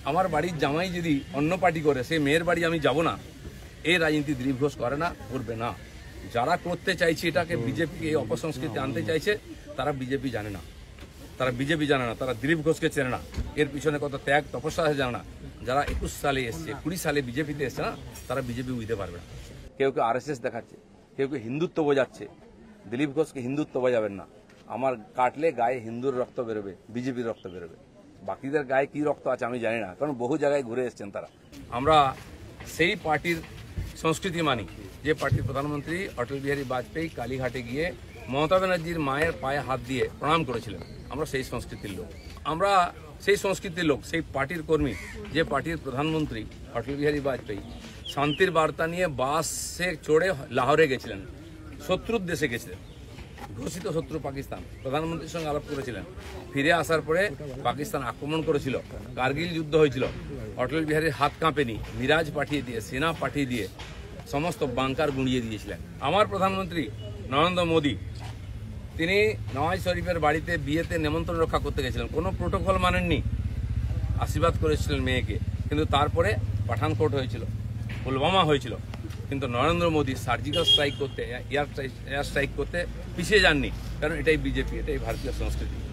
আমার বাড়ির জামাই যদি অন্য পার্টি করে সেই মেয়ের বাড়ি আমি যাব না, এই রাজনীতি দিলীপ ঘোষ করে না, করবে না। যারা করতে চাইছে এটাকে বিজেপিকে এই অপসংস্কৃতি আনতে চাইছে, তারা বিজেপি জানে না, তারা দিলীপ ঘোষকে চেনে না, এর পিছনে কত ত্যাগ তপস্যা আছে জানে না। যারা 21 সালে এসছে, 20 সালে বিজেপিতে এসছে না, তারা বিজেপি উইতে পারবে না। কেউ কেউ RSS দেখাচ্ছে, কেউ কেউ হিন্দুত্ব বোঝাচ্ছে। দিলীপ ঘোষকে হিন্দুত্ব বোঝাবেন না। আমার কাটলে গায়ে হিন্দুর রক্ত বেরোবে, বিজেপির রক্ত বেরোবে। বাকিদের গায়ে কি রক্ত আছে আমি জানি না, কারণ বহু জায়গায় ঘুরে এসছেন তারা। আমরা সেই পার্টির সংস্কৃতি মানি যে পার্টির প্রধানমন্ত্রী অটল বিহারী বাজপেয়ী কালীঘাটে গিয়ে মমতা ব্যানার্জির মায়ের পায়ে হাত দিয়ে প্রণাম করেছিলেন। আমরা সেই সংস্কৃতির লোক, সেই পার্টির কর্মী যে পার্টির প্রধানমন্ত্রী অটল বিহারী বাজপেয়ী শান্তির বার্তা নিয়ে বাসে চড়ে লাহোরে গেছিলেন, শত্রুর দেশে গেছিলেন, ঘোষিত শত্রু পাকিস্তান, প্রধানমন্ত্রীর সঙ্গে আলাপ করেছিলেন। ফিরে আসার পরে পাকিস্তান আক্রমণ করেছিল, কার্গিল যুদ্ধ হয়েছিল, অটল বিহারীর হাত কাঁপেনি, মিরাজ পাঠিয়ে দিয়ে, সেনা পাঠিয়ে দিয়ে সমস্ত বাংকার গুঁড়িয়ে দিয়েছিলেন। আমার প্রধানমন্ত্রী নরেন্দ্র মোদী তিনি নওয়াজ শরীফের বাড়িতে বিয়েতে নেমন্ত্রণ রক্ষা করতে গেছিলেন, কোনো প্রোটোকল মানেননি, আশীর্বাদ করেছিলেন মেয়েকে। কিন্তু তারপরে পাঠানকোট হয়েছিল, পুলওয়ামা হয়েছিল, কিন্তু নরেন্দ্র মোদী সার্জিক্যাল স্ট্রাইক করতে, এয়ার স্ট্রাইক করতে পিছিয়ে যাননি, কারণ এটাই বিজেপি, এটাই ভারতীয় সংস্কৃতি।